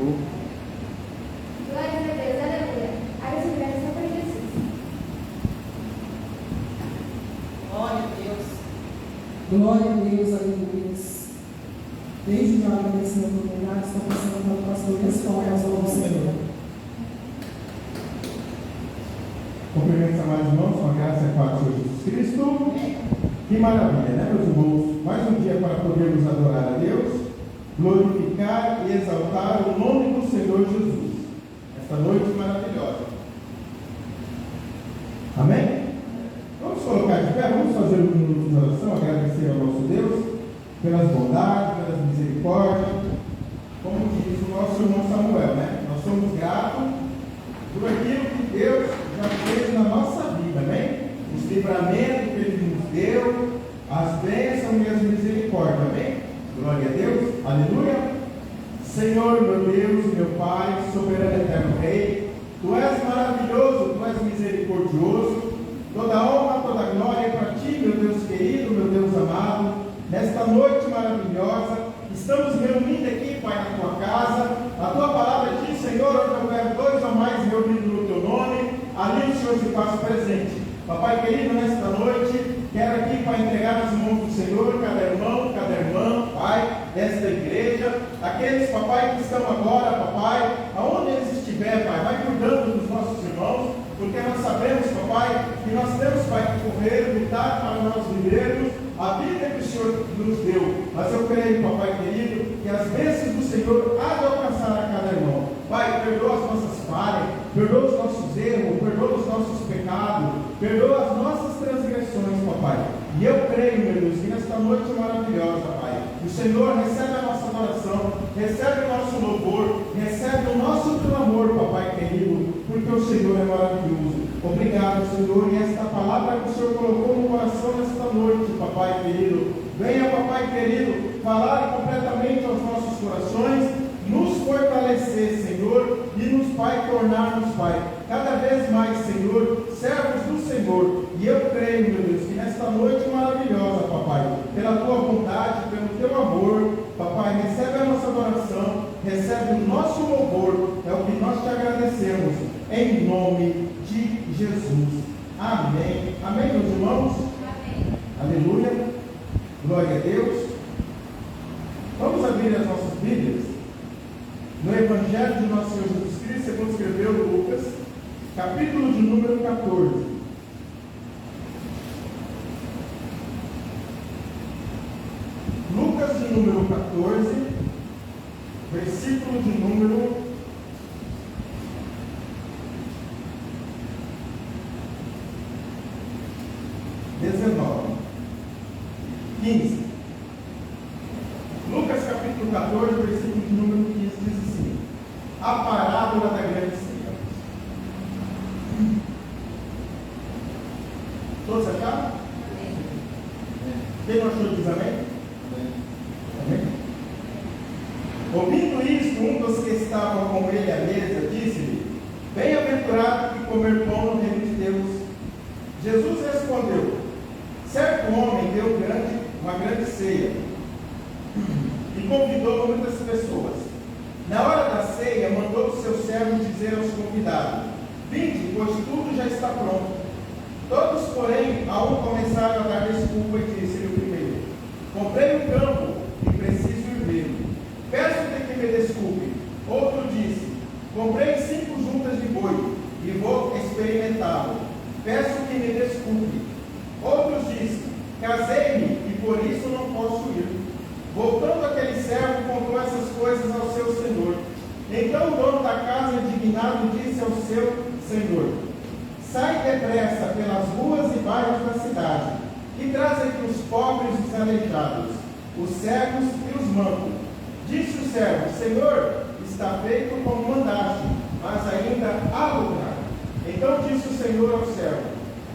Glória a Deus, aleluia. As mulheres são para Jesus. Glória a Deus. Glória a Deus, aleluia. Desde já agradecendo a oportunidade, estou passando pelo pastor Luiz ao Senhor. Cumprimentos, amados irmãos, com a graça e a paz de Jesus Cristo. Que maravilha, né, meus irmãos? Mais um dia para podermos adorar a Deus, glorificar e exaltar o nome do Senhor Jesus. Esta noite maravilhosa. Amém? Vamos colocar de pé, vamos fazer um minuto de oração, agradecer ao nosso Deus pelas bondades, pelas misericórdias. Como diz o nosso irmão Samuel, né? Nós somos gratos por aquilo que Deus já fez na nossa vida, amém? Os livramentos que Ele nos deu, as bênçãos e as misericórdias, amém? Glória a Deus, aleluia. Senhor, meu Deus, meu Pai, soberano eterno Rei, Tu és maravilhoso, Tu és misericordioso, toda honra, toda glória é para Ti, meu Deus querido, meu Deus amado. Nesta noite maravilhosa, estamos reunidos aqui, Pai, na Tua casa. A Tua palavra diz, Senhor, onde houver dois ou mais reunidos no Teu nome, ali o Senhor se faz presente. Papai querido, nesta noite, quero aqui, Pai, entregar nas mãos do Senhor cada irmão, cada irmã, Pai, desta igreja, aqueles, Papai, que estão agora, Papai, aonde eles estiverem, Pai, vai cuidando dos nossos irmãos, porque nós sabemos, Papai, que nós temos, Pai, que correr, lutar para nós vivermos a vida que o Senhor nos deu. Mas eu creio, Papai querido, que as bênçãos do Senhor há de alcançar a cada irmão. Pai, perdoa as nossas falhas, perdoa os nossos erros, perdoa os nossos pecados, perdoa as nossas transgressões, Papai. E eu creio, meu Deus, que nesta noite maravilhosa, Pai, o Senhor recebe a nossa adoração, recebe o nosso louvor, recebe o nosso clamor, Papai querido, porque o Senhor é maravilhoso. Obrigado, Senhor, e esta palavra que o Senhor colocou no coração nesta noite, Papai querido, venha, Papai querido, falar completamente aos nossos corações, nos fortalecer, Senhor, e nos, Pai, tornarmos, Pai, cada vez mais, Senhor, servos do Senhor. E eu creio, meu Deus, que nesta noite maravilhosa, Papai, pela Tua bondade, pelo Teu amor, Papai, recebe a nossa adoração, recebe o nosso louvor, é o que nós te agradecemos, em nome de Jesus. Amém. Amém, meus irmãos? Amém. Aleluia. Glória a Deus. Vamos abrir as nossas Bíblias no Evangelho de nosso Senhor Jesus Cristo, segundo escreveu Lucas, capítulo de número 14. Lucas de número 14, versículo de número 19, 15. Lucas capítulo 14, versículo de número 15 diz assim: a parábola da grande ceia. Todos acharam? Quem não achou diz amém? Amém? Ouvindo isto, um dos que estavam com ele à mesa disse-lhe: bem-aventurado que comer pão no reino de Deus. Jesus respondeu: certo homem deu uma grande ceia e convidou muitas pessoas. Na hora da ceia, mandou os seus servos dizer aos convidados: vinde, pois tudo já está pronto. Todos, porém, a um começaram a dar desculpa e disse-lhe o primeiro: comprei um campo e preciso ir vê-lo. Peço-lhe que me desculpe. Outro disse: comprei 5 juntas de boi e vou experimentá-lo. Peço que me desculpe. Outros disse: casei-me e por isso não posso ir. Voltando aquele servo, contou essas coisas ao seu senhor. Então o dono da casa, indignado, disse ao seu senhor: sai depressa pelas ruas e bairros da cidade, e traz aqui os pobres e os aleijados, os cegos e os mancos. Disse o servo: Senhor, está feito como mandaste, mas ainda há lugar. Então disse o Senhor ao servo: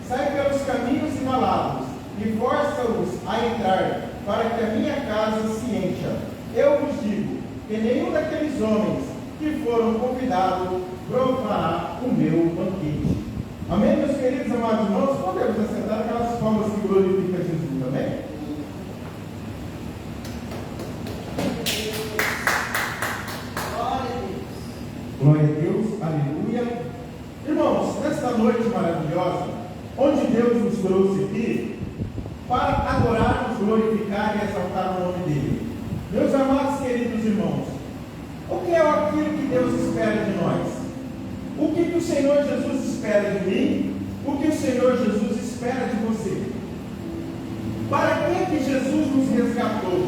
sai pelos caminhos e valados, e força-os a entrar, para que a minha casa se encha. Eu vos digo que nenhum daqueles homens que foram convidados provará o meu banquete. Amém, meus queridos amados irmãos? Podemos assentar aquelas palmas que glorificam Jesus, amém? Glória a Deus. Glória a Deus, aleluia. Irmãos, nesta noite maravilhosa, onde Deus nos trouxe aqui para adorarmos, glorificar e exaltar o nome dele. Meus amados queridos irmãos, o que é aquilo que Deus espera de nós? O que o Senhor Jesus espera de mim? O que o Senhor Jesus espera de você? Para que Jesus nos resgatou?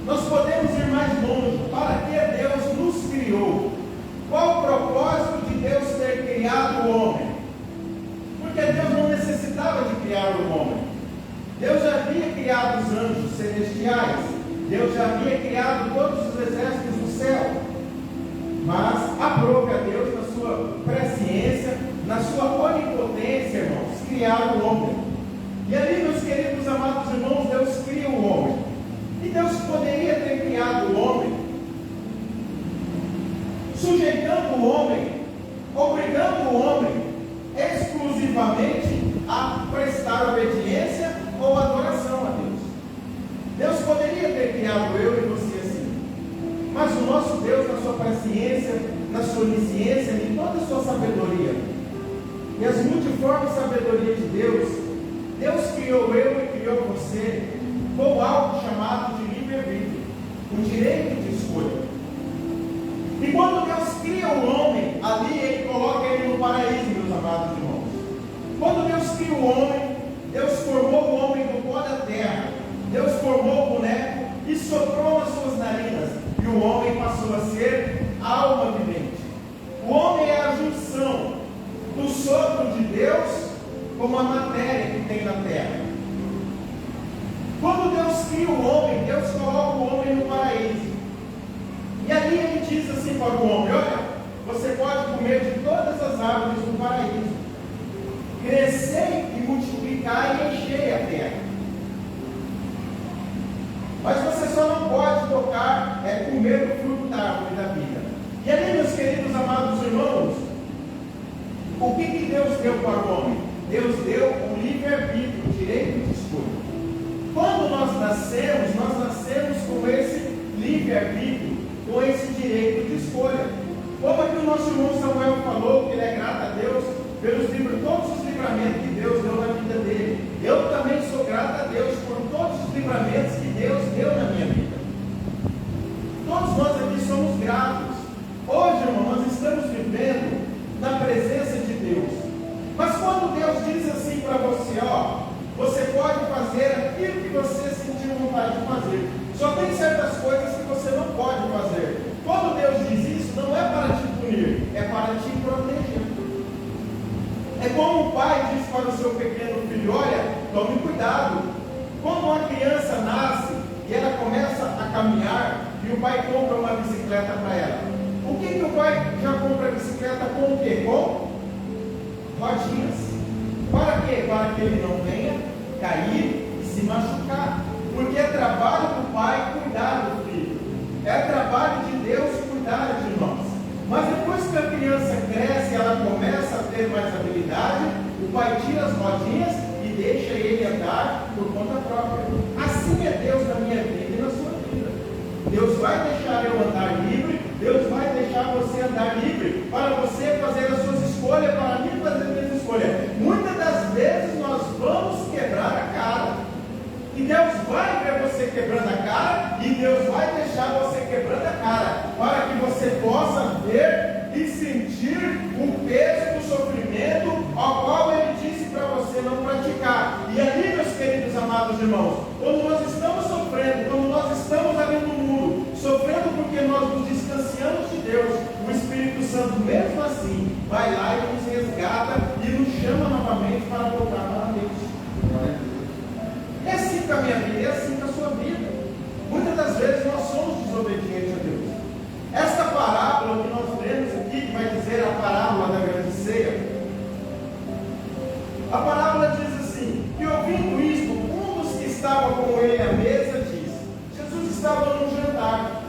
Nós podemos ir mais longe. Para que Deus nos criou? Qual o propósito de Deus ter criado o homem? Porque Deus não necessitava de criar o homem. Deus já havia criado os anjos celestiais. Deus já havia criado todos os exércitos do céu. Mas aprove a Deus, na sua presciência, na sua onipotência, irmãos, criar o homem. E ali, meus queridos amados irmãos, Deus cria o homem. E Deus poderia ter criado o homem, sujeitando o homem, obrigando o homem exclusivamente a prestar obediência ou adoração a Deus. Deus poderia ter criado eu e você assim, mas o nosso Deus, na sua presciência, na sua onisciência, em toda a sua sabedoria e as multiformes sabedorias de Deus, Deus criou eu e criou você com algo chamado de livre-arbítrio, o direito de escolha. E quando Deus cria o homem, ali Ele coloca ele no paraíso, meus amados irmãos. Quando Deus cria o homem, Deus formou o homem do pó da terra. Deus formou o boneco e soprou nas suas narinas. E o homem passou a ser alma vivente. O homem é a junção do sopro de Deus com a matéria que tem na terra. Quando Deus cria o homem, Deus coloca o homem no paraíso. E ali Ele diz assim para o homem: olha, você pode comer de todas as árvores do paraíso, crescer e multiplicar e encher a terra. Mas você só não pode tocar, comer o fruto da árvore da vida. E ali, meus queridos amados irmãos, o que Deus deu para o homem? Deus deu o livre-arbítrio, o direito de escolha. Quando nós nascemos com esse livre-arbítrio, com esse direito de escolha. Como aqui o nosso irmão Samuel falou, que ele é grato a Deus pelos todos os livramentos que Deus deu na vida dele. Eu também sou grato a Deus por todos os livramentos que Deus deu na minha vida. Todos nós aqui somos gratos. Hoje, irmão, nós estamos vivendo na presença de Deus. Mas quando Deus diz assim para você, ó, você pode fazer aquilo que você sentiu vontade de fazer. Só tem certas coisas que você não pode fazer. Quando Deus diz isso, não é para te punir, é para te proteger. É como o pai diz para o seu pequeno filho: olha, tome cuidado. Quando uma criança nasce e ela começa a caminhar e o pai compra uma bicicleta para ela, o que o pai já compra a bicicleta com o quê? Com rodinhas. Para quê? Para que ele não venha cair e se machucar. Porque é trabalho do pai cuidar do filho. É trabalho de Deus cuidar de nós. Mas depois que a criança cresce, ela começa a ter mais habilidade, o pai tira as rodinhas e deixa ele andar por conta própria. Assim é Deus na minha vida e na sua vida. Deus vai deixar eu andar livre, Deus vai deixar você andar livre, para você fazer as suas escolhas, para mim fazer as minhas escolhas. Muitas das vezes nós vamos quebrar a cara. E Deus vai ver você quebrando a cara, e Deus vai deixar você quebrando a cara, para que você possa ver e sentir o peso do sofrimento ao qual Ele disse para você não praticar. E ali, meus queridos amados irmãos, quando nós estamos sofrendo, quando nós estamos ali no mundo, sofrendo porque nós nos distanciamos de Deus, o Espírito Santo, mesmo assim, vai lá e nos resgata e nos chama novamente para voltar para Deus. É assim com a minha vida, é assim com a sua vida. Muitas das vezes nós somos desobedientes a Deus. Esta parábola que nós lemos aqui, que vai dizer a parábola da grande ceia, a parábola diz assim, que ouvindo isto, um dos que estava com ele à mesa disse: Jesus estava num jantar.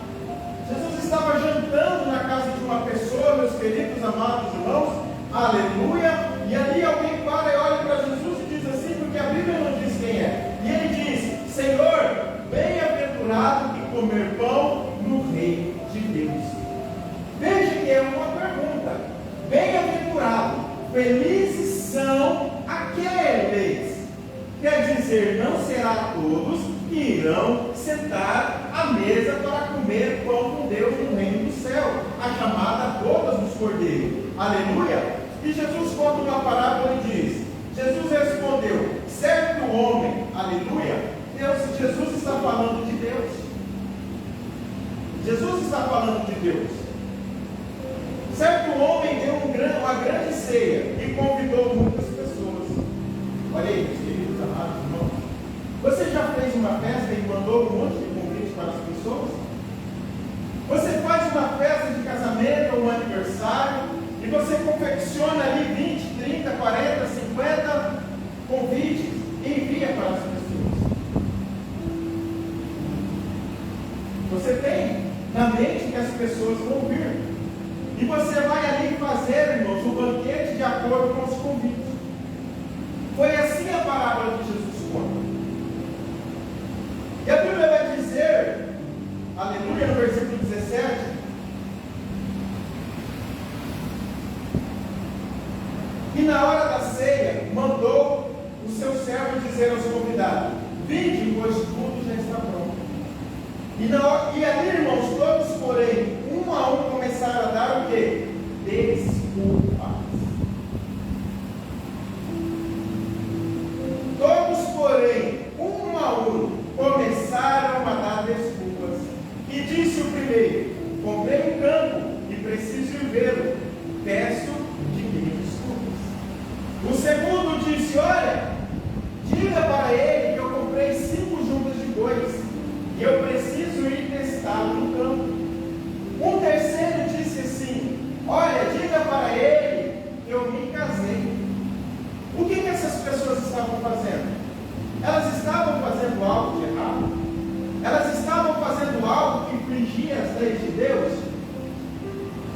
Jesus estava jantando na casa de uma pessoa, meus queridos amados irmãos, aleluia, e ali alguém para e olha para Jesus e diz assim, porque a Bíblia não diz quem é. E ele diz: Senhor, bem-aventurado que comer pão no reino de Deus. Veja que é uma pergunta. bem-aventurado, felizes são aqueles. Quer dizer, não será todos que irão sentar à mesa para comer pão com Deus no reino do céu, a chamada bodas dos cordeiros. Aleluia! E Jesus conta uma parábola e diz: Jesus respondeu, certo homem, aleluia, Jesus está falando de Deus. Jesus está falando de Deus. Certo homem deu uma grande ceia e convidou muitas pessoas. Olha aí, meus queridos amados irmãos. Você já fez uma festa e mandou um monte de convites para as pessoas? Você faz uma festa de casamento ou um aniversário e você confecciona ali 20, 30, 40, 50 convites e envia para as pessoas. Você tem na mente que as pessoas vão vir. E você vai ali fazer, irmãos, um banquete de acordo com os convites. Foi assim a parábola que Jesus conta. E a Bíblia vai dizer, aleluia, no versículo 17, que na hora da ceia mandou o seu servo dizer aos convidados: vinde, pois tudo já está pronto. E ali, irmãos, todos, porém, um a um começaram a dar o quê? Desculpas. Todos, porém, um a um começaram a dar desculpas. E disse o primeiro: comprei um campo e preciso ir vê-lo. Peço de mim desculpas. O segundo disse: olha, diga para ele que eu comprei 5 juntas de bois e eu preciso ir testá-lo no campo. Um terceiro disse assim: olha, diga para ele que eu me casei. O que essas pessoas estavam fazendo? Elas estavam fazendo algo de errado? Elas estavam fazendo algo que infringia as leis de Deus?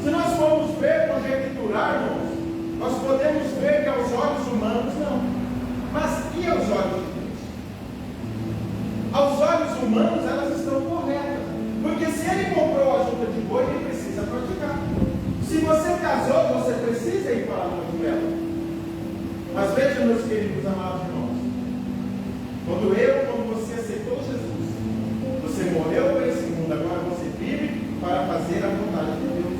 Se nós formos ver, conjecturar, irmãos, nós podemos ver que aos olhos humanos não. Mas e aos olhos de Deus? Aos olhos humanos elas estão corretas. Porque se ele comprou a junta de boi, ele precisa praticar. Se você casou, você precisa ir para a lua de mel. Mas veja, meus queridos amados irmãos, quando você aceitou Jesus, você morreu para esse mundo, agora você vive para fazer a vontade de Deus.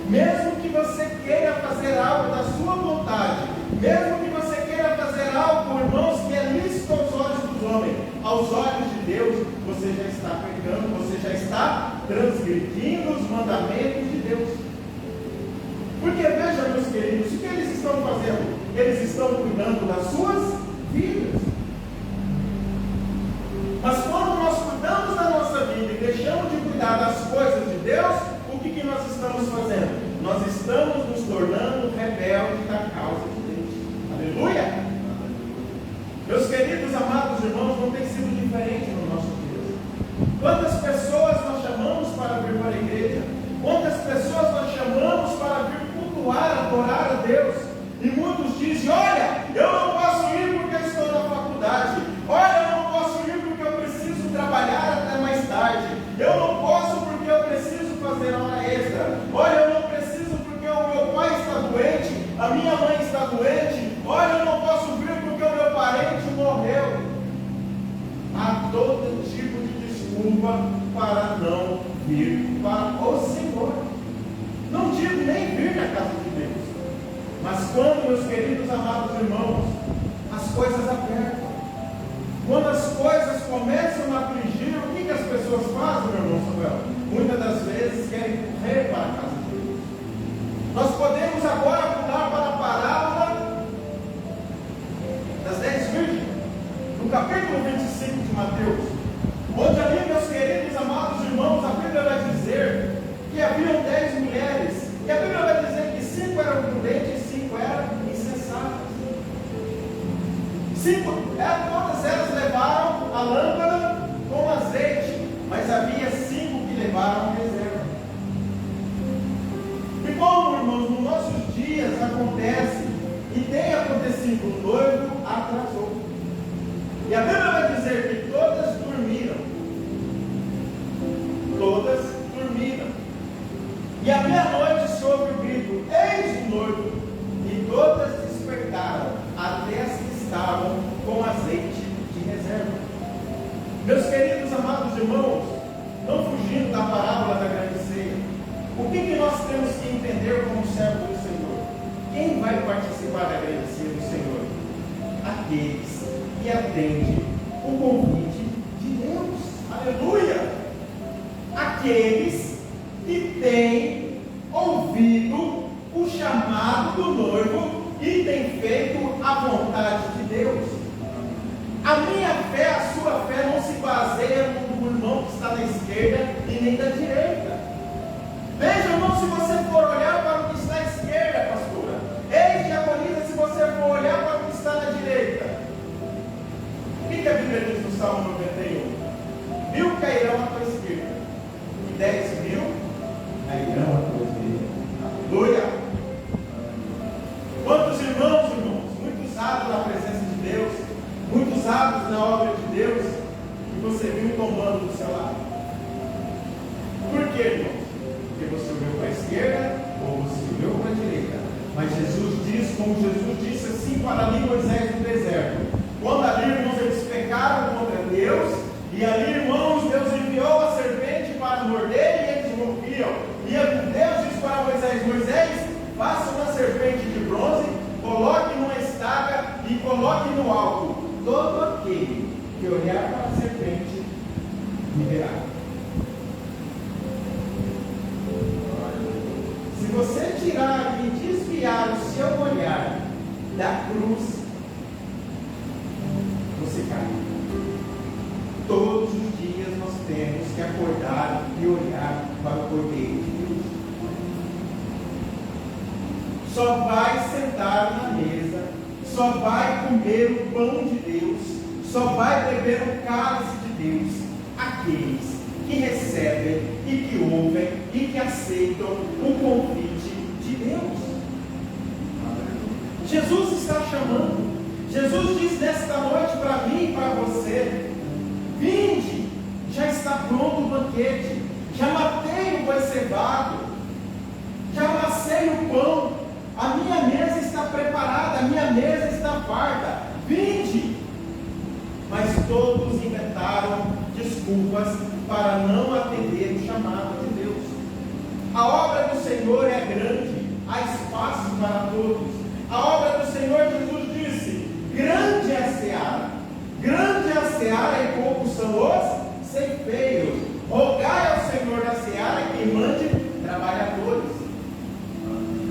Mesmo que você queira fazer algo da sua vontade, mesmo que você queira fazer algo, irmãos, que é lícito aos olhos dos homens, aos olhos de Deus, você já está pecando, você já está transgredindo os mandamentos de Deus. Porque veja, meus queridos, o que eles estão fazendo? Eles estão cuidando das suas vidas. Mas quando nós cuidamos da nossa vida e deixamos de cuidar das coisas de Deus, o que nós estamos fazendo? Nós estamos nos tornando rebeldes da causa de Deus. Aleluia! Meus queridos amados irmãos, não tem sido diferente no nosso dia. Quantas pessoas nós chamamos para vir para a igreja? Quantas pessoas nós chamamos para vir cultuar, adorar a Deus? E muitos dizem: olha, eu não posso ir porque eu estou na faculdade. Olha, eu não posso ir porque eu preciso trabalhar até mais tarde. Eu não posso porque eu preciso fazer hora extra. Olha, eu não preciso porque o meu pai está doente, a minha mãe está doente. Olha, eu não posso vir porque o meu parente morreu. Há todo tipo de desculpa para não vir para o Senhor. Não digo nem vir na casa de Deus. Mas quando, meus queridos amados irmãos, as coisas apertam, quando as coisas começam a afligir, o que as pessoas fazem, meu irmão Samuel? Muitas das vezes querem correr para a casa de Deus. Nós podemos agora pular para a parábola das 10 virgens, no capítulo 25 de Mateus, onde ali, meus queridos amados irmãos, a Bíblia vai dizer que haviam 10 mulheres, e a Bíblia vai dizer que 5 eram prudentes e 5 eram insensatas. 5, todas elas levaram a lâmpada com azeite, mas havia 5 que levaram reserva. E como, irmãos, nos nossos dias acontece, e tem acontecido, o noivo atrasou. E a Bíblia vai dizer que todas dormiram. Todas dormiram. E à meia-noite soube o grito: eis o noivo, e todas despertaram, até as que estavam com azeite de reserva. Meus queridos amados irmãos, não fugindo da parábola da grande ceia, o que nós temos que entender como servo do Senhor? Quem vai participar da grande ceia do Senhor? Aqueles que atendem o convite de Deus. Aleluia! Aqueles que têm ouvido o chamado do noivo e têm feito a vontade de Deus. A minha fé, a sua fé não se baseia no irmão que está na esquerda e nem da direita. Veja, irmão, se você for olhar para o que está à esquerda, pastora, ei, diaconisa, se você for olhar para o que está na direita, o que a Bíblia diz no Salmo 91? 1000 cairão à tua esquerda e 10.000 cairão à tua direita. Aleluia! Quantos irmãos, muito usados na presença de Deus, muito usados na obra de Deus, que você viu tomando do seu lado? Por quê, irmãos? Porque você olhou para a esquerda ou você olhou para a direita. Mas Jesus diz, como Jesus disse assim para ali Moisés no deserto: quando ali, irmãos, eles pecaram contra Deus, e ali, irmãos, Deus enviou a serpente para morder e eles morriam. E Deus disse para Moisés: Moisés, faça uma serpente de bronze, coloque numa estaca e coloque no alto. Todo aquele que olhar para a serpente viverá. Se você tirar e desviar o seu olhar da cruz, você cai. Todos os dias nós temos que acordar e olhar para o Cordeiro de Deus. Só vai sentar na mesa, só vai comer o pão de Deus, só vai beber o cálice de Deus aqueles que recebem e que ouvem e que aceitam o convite de Deus. Jesus está chamando. Jesus diz nesta noite para mim e para você: vinde, já está pronto o banquete, já matei o boi cevado, já amassei o pão, a minha mesa está preparada, a minha mesa está farta, vinde. Mas todos inventaram desculpas para não atender o chamado de Deus. A obra do Senhor é grande, há espaço para todos. A obra do Senhor, Jesus disse: grande é a seara, grande é a seara e poucos são os ceifeiros. Rogai ao Senhor da seara que mande trabalhadores.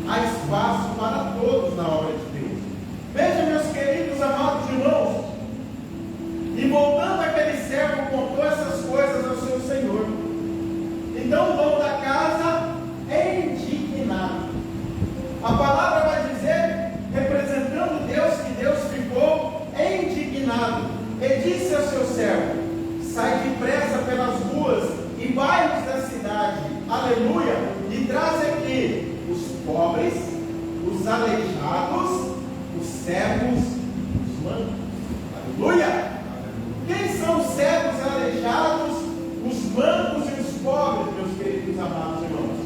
Há espaço para todos na obra de Deus. Veja, meus queridos amados irmãos, e voltando àquele servo, contou essas coisas ao seu senhor. Então o dono da casa é indignado. A palavra vai dizer, representando Deus, que Deus ficou indignado e disse ao seu servo: sai depressa pelas ruas e bairros da cidade, aleluia, e traz aqui os pobres, os aleijados, os cegos, os mancos, aleluia. Quem são os cegos, aleijados, os mancos e os pobres, meus queridos amados irmãos?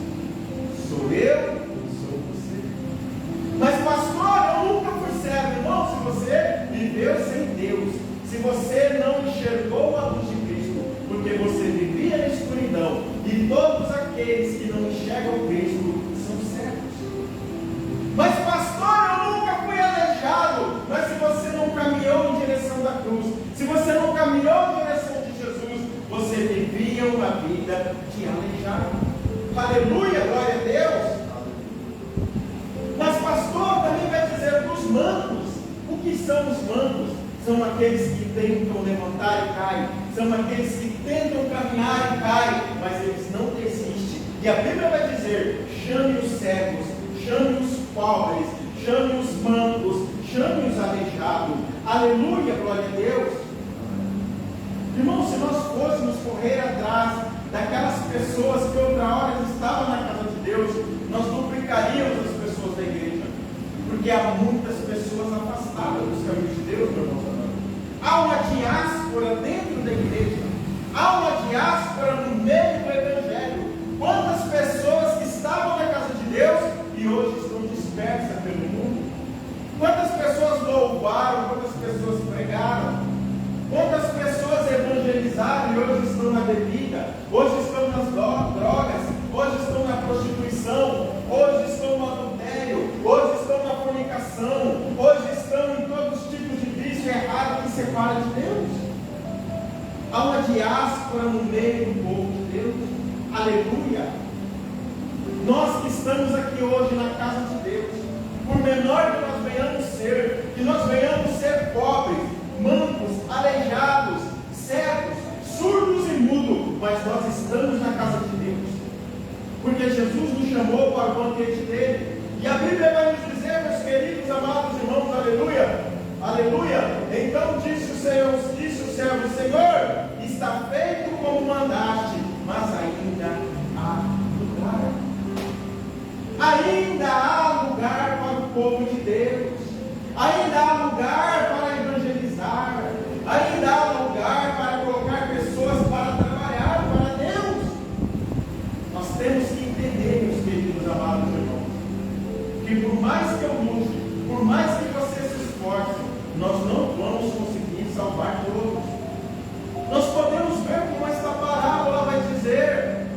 Sou eu e sou você. Mas pastor, eu nunca fui cego, irmão. Se você viveu sem Deus, se você não enxergou a luz de Cristo, porque você vivia na escuridão, e todos aqueles que não enxergam Cristo são cegos. Mas pastor, eu nunca fui aleijado. Mas se você não caminhou em direção da cruz, se você não caminhou em direção de Jesus, você vivia uma vida de aleijado. Aleluia, glória a Deus. Mas pastor, também vai dizer para os mancos. O que são os mancos? São aqueles que tentam levantar e caem, são aqueles que tentam caminhar e caem, mas eles não desistem. E a Bíblia vai dizer: chame os cegos, chame os pobres, chame os mancos, chame os aleijados. Aleluia, glória a Deus. Irmãos, se nós fôssemos correr atrás daquelas pessoas que outra hora estavam na casa de Deus, nós duplicaríamos as pessoas da igreja, porque há muitas pessoas afastadas dos caminhos de Deus, meu irmão. Há uma diáspora dentro da igreja, há uma diáspora no meio do evangelho. Quantas pessoas que estavam na casa de Deus e hoje estão dispersas pessoas louvaram, quantas pessoas pregaram, quantas pessoas evangelizaram e hoje estão na bebida, hoje estão nas drogas, hoje estão na prostituição, hoje estão no adultério, hoje estão na fornicação, hoje estão em todos os tipos de vício errado que separa de Deus. Há uma diáspora no meio do povo de Deus. Aleluia! Nós que estamos aqui hoje na casa de Deus, por menor que nós venhamos ser, que nós venhamos ser pobres, mancos, aleijados, cegos, surdos e mudos, mas nós estamos na casa de Deus, porque Jesus nos chamou para o banquete dele. E a Bíblia vai nos dizer, meus queridos amados irmãos, aleluia, aleluia. Então disse o servo, Senhor, está feito como mandaste, mas ainda há lugar. Ainda há lugar para o povo de Deus, ainda há lugar para evangelizar, ainda há lugar para colocar pessoas para trabalhar para Deus. Nós temos que entender, meus queridos amados irmãos, que por mais que eu lute, por mais que você se esforce, nós não vamos conseguir salvar todos. Nós podemos ver como esta parábola vai dizer: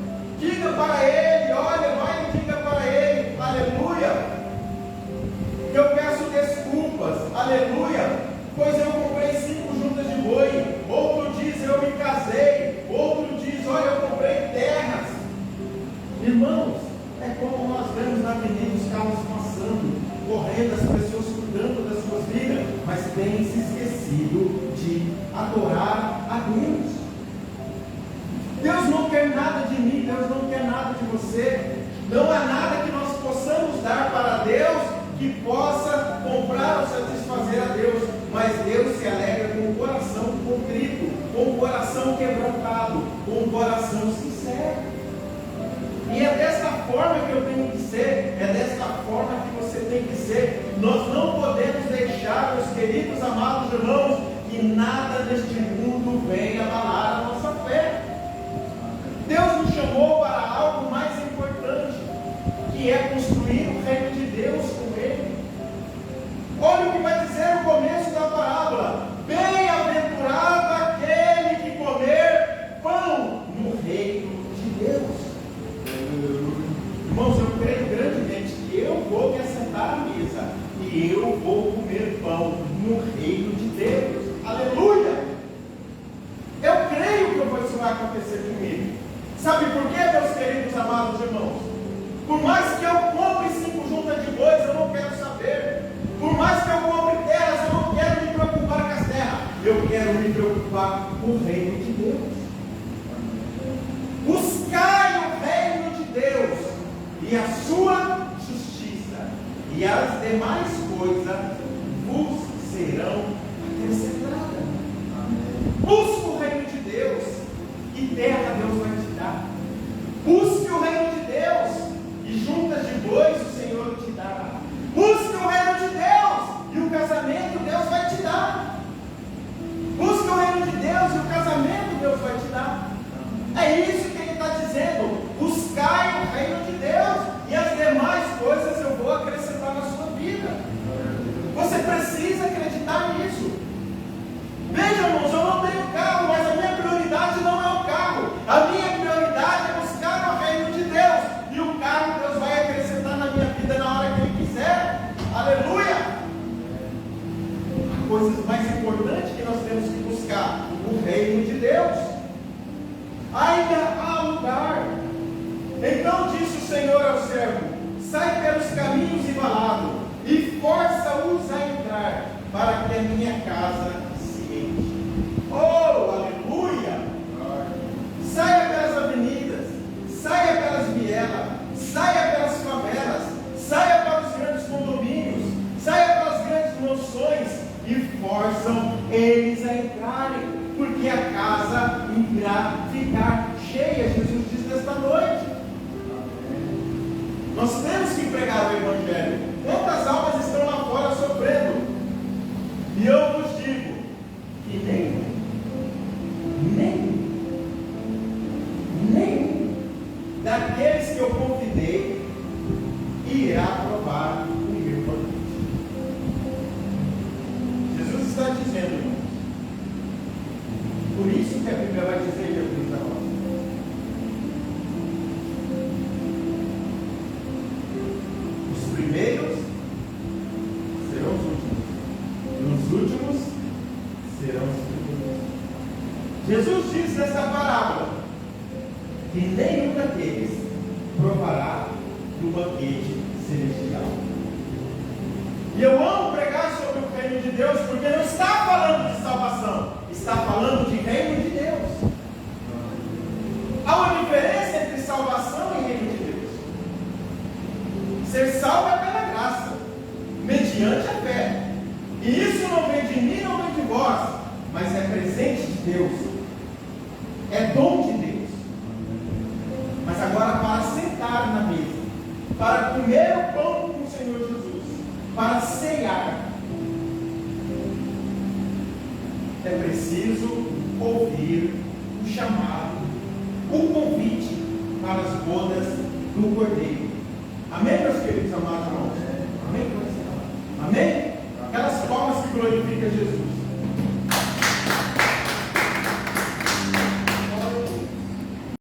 diga para ele, olha, vai e diga para ele, aleluia, que eu peço desculpas, aleluia, pois eu comprei 5 juntas de boi. Outro diz, eu me casei. Outro diz, olha, eu comprei terras. Irmãos, é como nós vemos na avenida os carros passando, correndo, as pessoas cuidando das suas vidas, mas têm se esquecido de adorar a Deus. Deus não quer nada de mim, Deus não quer nada de você. Não há nada que nós possamos dar para Deus que possa comprar ou satisfazer a Deus, mas Deus se alegra com o coração contrito, com o coração quebrantado, com o coração sincero. E é dessa forma que eu tenho que ser, é dessa forma que você tem que ser. Nós não podemos deixar, meus queridos amados irmãos, que nada neste mundo venha abalar a nossa fé. Deus nos chamou para algo mais importante, que é construir o reino de Deus com Ele. Olha o que vai dizer o começo da parábola: bem-aventurado aquele que comer pão no reino de Deus. Irmãos, eu creio grandemente que eu vou me assentar à mesa e eu vou comer pão no reino de Deus. Aleluia! Eu creio que isso vai acontecer comigo. Sabe por quê, meus queridos amados irmãos? Por mais que eu compre 5 juntas de bois, eu não quero saber. Por mais que eu compre terras, eu não quero me preocupar com as terras. Eu quero me preocupar com o reino de Deus. Buscai o reino de Deus e a sua justiça, e as demais coisas vos serão acrescentadas. Busque o reino de Deus e terra Deus vai te dar. Busque o reino de Deus e juntas de bois o Senhor te dará. Busque o reino de Deus e o casamento Deus vai te dar. Busque o reino de Deus e o casamento Deus vai te dar. É isso que ele está dizendo: buscai o reino de Deus e as demais coisas eu vou acrescentar na sua vida. Você precisa acreditar nisso. Veja, irmãos, eu não tenho carro, mas a minha prioridade não é o carro. A minha prioridade é buscar o reino de Deus, e o carro Deus vai acrescentar na minha vida na hora que Ele quiser. Aleluia! A coisa mais importante que nós temos que buscar: o reino de Deus. Ainda há lugar. Então disse o Senhor ao servo: sai pelos caminhos e valados, e força-os a entrar, para que a minha casa se enche. Oh, aleluia! Saia pelas avenidas, saia pelas vielas, saia pelas favelas, saia para os grandes condomínios, saia pelas grandes mansões, e forçam eles a entrarem, porque a casa irá ficar cheia. Jesus diz nesta noite. Nós temos que pregar o Evangelho. Quantas almas estão lá fora sofrendo? E eu vos digo que nenhum daqueles que eu convidei irá provar o meu banquete. do banquete celestial. E eu amo pregar sobre o reino de Deus, porque não está falando de salvação, está falando de reino de Deus. Há uma diferença entre salvação e reino de Deus. Ser salvo é pela graça, mediante a fé. E isso não vem de mim, não vem de vós, mas é presente de Deus, é dom de Deus. Mas agora, para sentar na mesa, para comer o pão com o Senhor Jesus, para ceiar, é preciso ouvir o chamado, o convite para as bodas do Cordeiro. Amém, meus queridos amados irmãos? Amém? Amém? Aquelas palmas que glorificam Jesus.